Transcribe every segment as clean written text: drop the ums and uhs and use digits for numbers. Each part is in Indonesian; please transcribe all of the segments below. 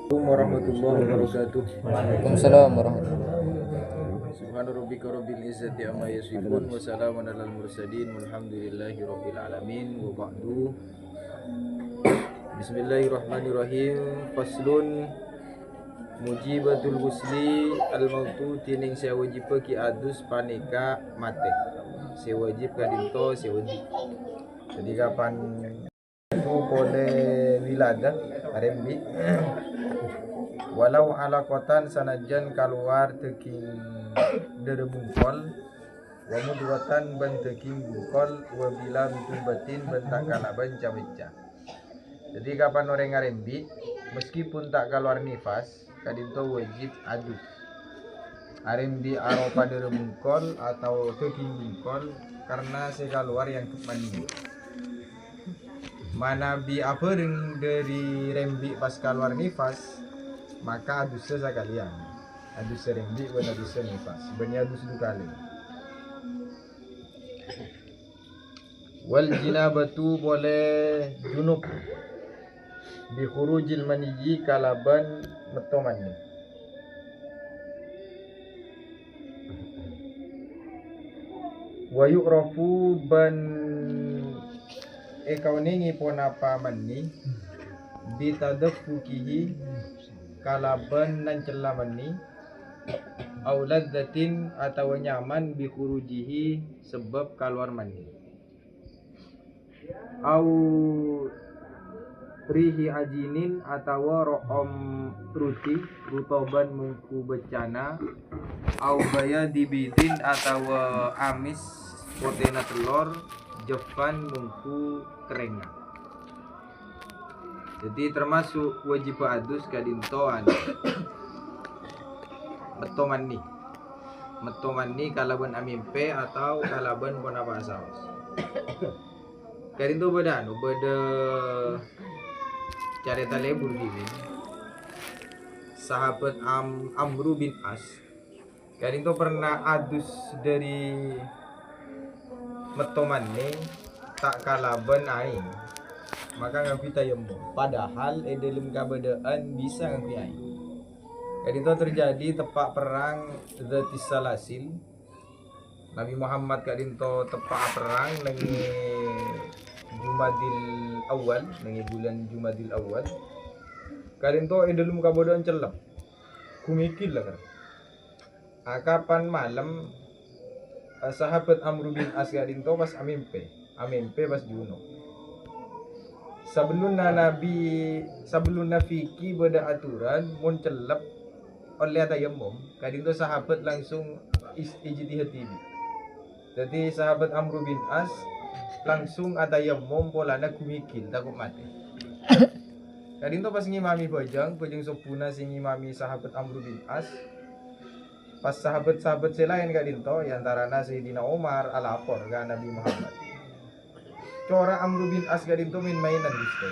Warahmatullahi wabarakatuh. Waalaikumsalam warahmatullahi Subhana rabbika rabbil izzati amma yasifun wa salamun alal mursalin walhamdulillahi rabbil alamin wa ba'du. Bismillahirrahmanirrahim. Faslun mujibatul husli al mautu tining saya wajib ki adus paneka mate. Saya wajib kadinto saya wajib. Jadi kapan itu boleh wiladah rembi walau alaqatan sanajan keluar teking derebungkol wa mudwatan ban teking bungkol wa bila batin bentak kalaban cabeca. Jadi kapan orang ngarembi meskipun tak keluar nifas kadinto wajib adus arembi aropa derebungkol atau teking bungkol karena keluar yang mani mana bi apering dari rembi pas keluar nifas maka adusnya sekalian adus rembi dan adus nifas sebenarnya adus dua kali. Wal jinabatu boleh junub bi khurujil maniyyi kalaban metomani. Wa yu'rafu ban kauningi ponapa mani bitadaffukihi kalaban nan celamani au ladzatin atau nyaman bi khurujihi sebab keluar mani au rihi ajinin atau ro'om ruti rutoban mengku becana au baya dibidin atau amis potena telur jefan mengku kerenga. Jadi termasuk wajib adus kadintoan metomani kalaban amimpe atau kalaban ponapa saus. Kadinto beda carita lebur gini sahabat Amru bin As kadinto pernah adus dari metomani tak kalaban aing maka ngaku tayamum padahal dalam keadaan bisa ngaku aing. Jadi itu terjadi tepak perang Dzatis Salasil. Nabi Muhammad kadinto tepak perang nengi Jumadil Awal, nengi bulan Jumadil Awal. Kadinto dalam keadaan celep. Kumikil lah kan. Kapan malam sahabat Amr bin As kadinto pas amimpe pas juno. Sebelum Nafiki beda aturan mun celep oleh tayamum kadinto sahabat langsung ijtihad ini. Jadi sahabat Amr bin As langsung atayamum polana kumikil takut mati. Kadinto pas ngimami bojong sopuna sing ngimami sahabat Amr bin As pas sahabat-sahabat selain kadinto yantarana Sayyidina Umar alapor ka Nabi Muhammad. Cora Amr bin As gadinto mainan disco.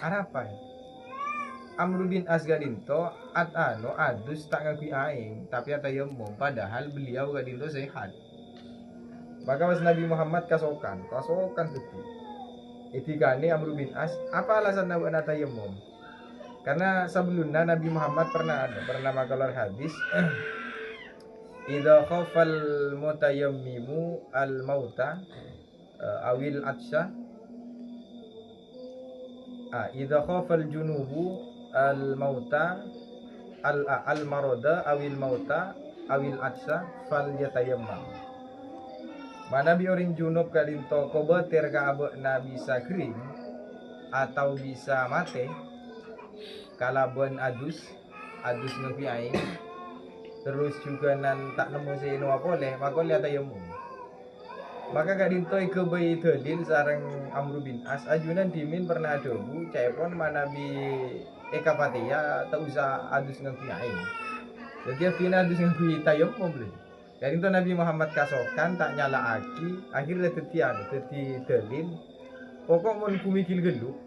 Apa? Amr bin As gadinto adus tak ngakui aing tapi atayamum padahal beliau gadinto sehat. Maka pas Nabi Muhammad kasokan betul. Itikane Amr bin As apa alasan nabi atayamum? Karena sebelumnya Nabi Muhammad pernah makalar hadis idza khafal mutayammimu al mauta awil atsha idza khafal junubu al mauta al marada awil mauta awil atsha fal yatayammam. Mana bi orin junub kadinto kobeter ka abena bisa kering atau bisa mate kalaban adus ngepi aing terus juga nan tak nemu sino boleh maka lihat tayamum. Maka kadinto kebayi dalil sareng Amr bin As ajunan dimin pernah adobu caipon manabi ekapatia tak usah adus ngepi aing. Jadi pina adus ngepi tayamum boleh. Kadinto Nabi Muhammad kasokan tak nyala akhirnya teti dalil pokok mun kumikil geluk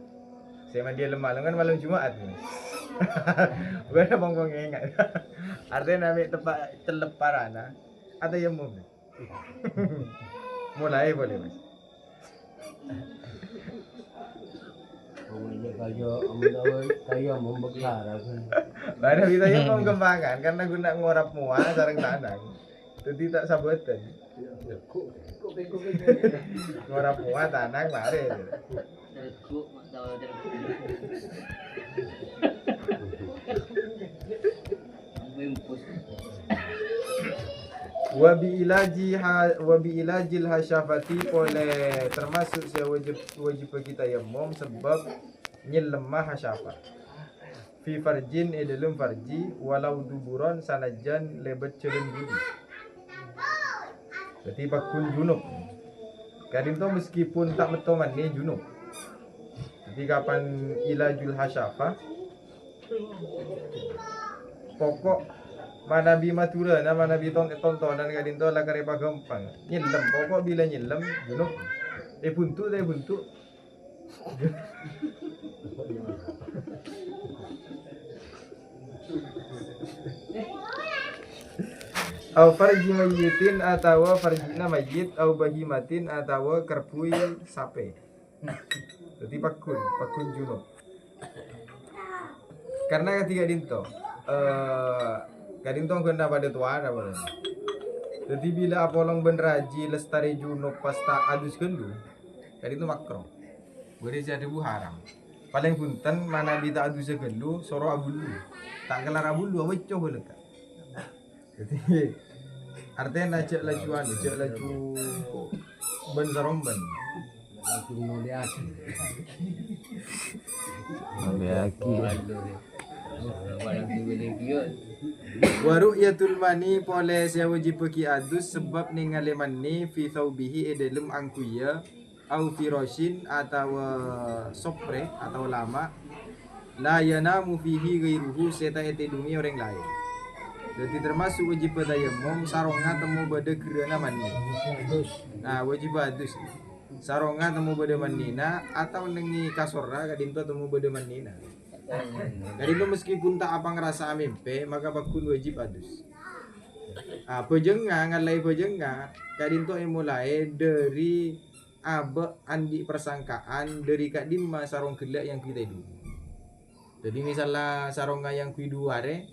saya dia lemah lengan malam Jumat nih. Gue ada bongkong ingat. Artinya nabi tepat celep parana ada yang mau. Mulai boleh mas. Pokoknya kayak membesar kan. Mana bisa yang mengembangkan karena guna ngorap muah sareng tanang. Jadi tak sabotan. Ngorap muah tanang mare. Wa bi ilajil hasyafati boleh termasuk saya wajib kita yamum sebab nyelemah hasyafat fi farjin dalam farji walau duburon sanajan lebet celun budi. Berarti bakul junub. Kadang tu meskipun tak betul mandi junub. Jadi kapan ilajul hasyafah pokok Manabi matura nama Nabi tontonan kadang tu lah karepa gampang. Nyelam pokok bila nyelam junub. Buntu. Au farji mayyitin atawa farjina mayyit au bahimatin atawa kerpui sape. Jadi pakun junub. Karena ketika dinto kadang kena pada tuan apa. Jadi bila apolong benraji lestari junub pasta adus kendu, kadang tu makro. Boleh jadi bu haram. Paling punten mana bita adus kendu soro abulu. Tak kelar abulu awet coba lekat. Jadi artinya najak laju ben saromben. Langsung muliaki. Waru yatul mani pole saya wajib pergi adus sebab ningali mani fi thawbihi dalam angkuya au firashin atau sopre atau lama la yanamu fihi ghairuhu seta etedungi orang lain. Jadi termasuk wajib tayamum saronga temu bade kerana mani. Nah wajib adus saronga temu bade manina atau nengi kasorra kadinto temu bade manina. Dari itu meskipun tak apa ngerasa amimpe maka bakun wajib adus. Pejenga ngalai pejenga kadinto mulai dari abe andi persangkaan dari kak dimma sarong kelak yang kita itu. Jadi misalnya sarongga yang kuidu are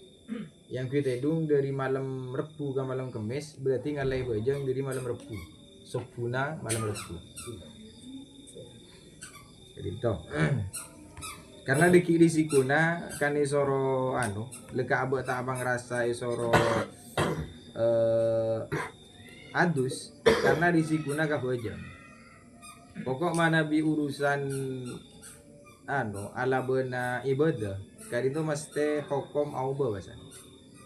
yang kita hidung dari malam Rebu ke malam Kemis berarti ngalai pejeng dari malam Rebu. Sopuna malam Rebu. Jadi itu. Karena di sikuna kan isoro leka abot tak abang rasa isoro adus karena di sikuna ka bejeng. Pokok mana bi urusan ala bena ibadah kali itu mesti hukum au bahasa.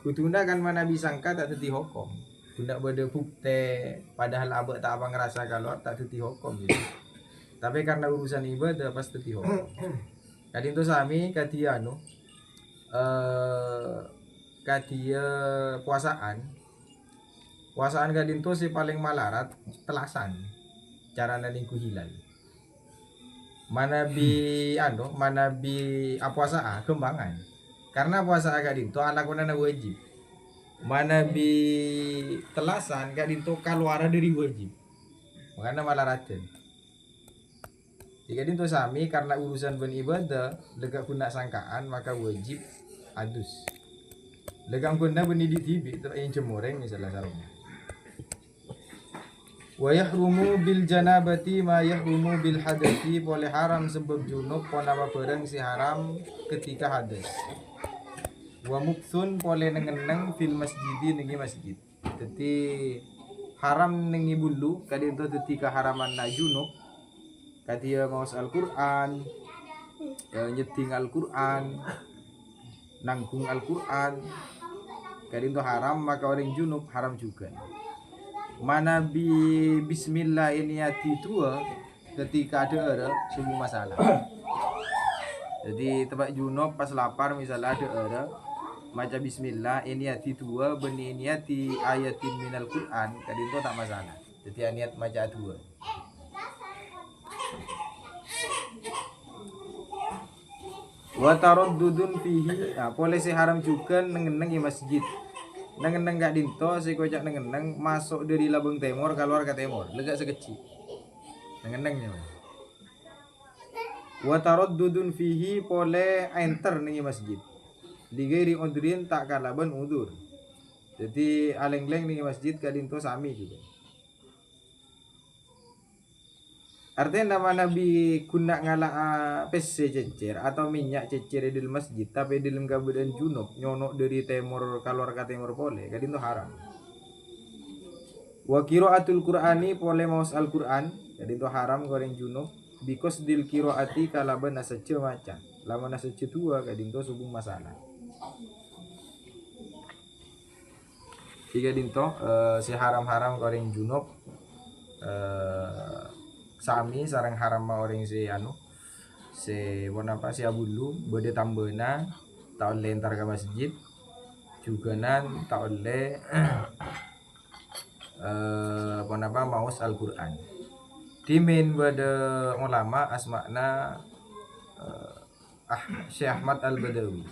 Kutuna kan mana bisangka tak teti hukum. Tidak beda bukti padahal abot tak abang rasa kalau tak teti hukum gitu. Tapi karena urusan ibadah pasti teti hukum. Kadin tu sami kadia kadia puasaan kadin tu si paling malarat telasan cara nalingku hilal mana bi puasa kembangan karena puasa kadin tu ala kunana wajib mana bi telasan kadin tu keluar dari wajib makanya malaraten. Jika itu sami karena urusan ben ibadah lega guna sangkaan maka wajib adus. Lega guna ben di TV itu yang cemoreng misalnya sarungnya. Wa yahrumu bil janabati ma yahrumu bil hadathi boleh haram sebab junub pona bareng si haram ketika hadas. Wa muksun boleh nengeneng fil masjidi nengi masjid. Jadi haram nengi bulu kali itu ketika haraman na junub kadia maus Al-Quran, nyeting Al-Quran, nanggung Al-Quran, kadang itu haram maka orang junub haram juga. Mana bismillah ini hati tua ketika ada era semua masalah. Jadi tempat junub pas lapar misalnya ada era macam bismillah ini hati tua benih ini hati ayatin minal Quran kadang itu tak masalah. Jadi niat macam dua. Wa taraddudun fihi polisi haram juga nengeneng di masjid. Nengeneng gak dinto si kocak nengeneng masuk dari labung timur keluar ke timur lega sekecil. Nengenengnya. Wa taraddudun fihi pole enter ning masjid. Digairi udrin tak kalaban udur. Jadi aleng-leng ning masjid kadinto sami juga. Artinya nama Nabi kuna ngala pesse cecer atau minyak cecer di dalam masjid tapi di dalam kabudan junub nyonok dari timur keluar ke timur pole kadinto haram. Wa qiraatul Qur'ani pole maus Al-Qur'an kadinto haram goreng junub because dil qiraati kalaban asace maca. Lamun asace tua kadinto subung masalah. Tiga dinto si haram-haram goreng junub sami sarang haram orang si si si abulu bode tambena tak oleh entar ke masjid juga nan tak oleh maus Al-Qur'an. Dimin bade ulama asmakna Syekh Ahmad Al-Badawi.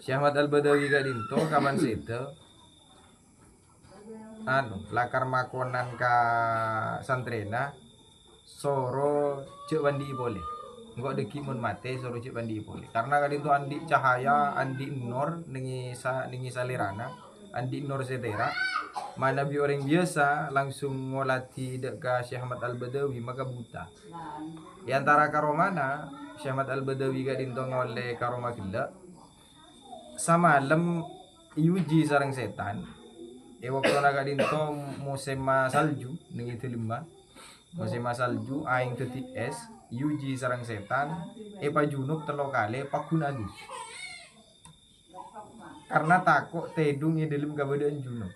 Syekh Ahmad Al-Badawi kadinto kaman sete lakar makonan ka santrena soro cek bandi boleh. Enggak deki mun mate soro cek bandi boleh. Karena kadinto andi cahaya, andi nur ningi salirana, andi nur setera. Mana bi orang biasa langsung ngolati dek ka Syekh Ahmad Al-Badawi maka buta. Di antara karomana Syekh Ahmad Al-Badawi kadinto ngole karoma gila. Samalam iuji sareng setan. Waktu naga dinto musim salju ning itu lima musim salju aing teti es yuji sarang setan pa junub telo kali pakunadus karena takut tedung di dalam kabadaan junub.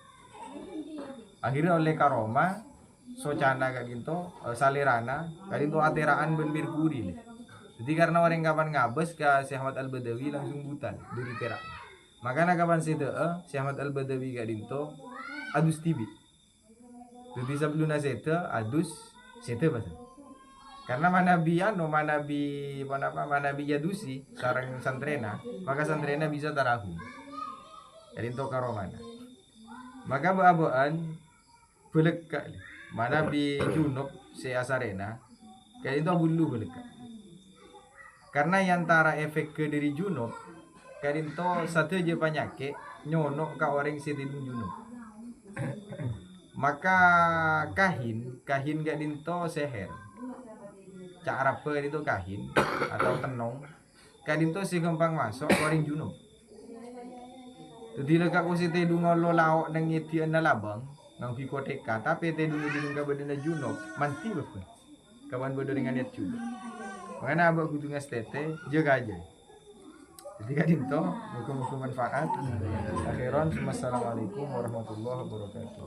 Akhirnya oleh karoma socana kayak gitu salirana kayak itu ateraan ben merkuri. Jadi karena orang kapan ngabes ke Syekh Ahmad Al-Badawi langsung buta dari terak. Makanya kapan Syekh Ahmad Al-Badawi kayak dinto adus tibi. Jadi sebelum naseta adus sete bahasa. Karena manabi yadusi sarang santrena, maka santrena bisa tarahu. Jadi to karomana. Maka baabaan beleka. Manabi junub se asarena, kayak itu bulu beleka. Karena yang tara efek ke dari junub, kayak itu satu aja penyakit nyonok ka orang setidung junub. Maka kahin gak dinto seher cak Arab itu kahin atau tenong gak dinto si gampang masuk orang junub. Jadi lekak ko si tedu ngolo laok nang ngitian na labang nang pikoteka tapi tedu ngidung ka badana junub manti ba pun kawan bodo dengan yat juga. Makanya abak kudu ngestete jaga aja. Jadi kan itu muka-muka manfaat. Akhiran, wassalamualaikum warahmatullahi wabarakatuh.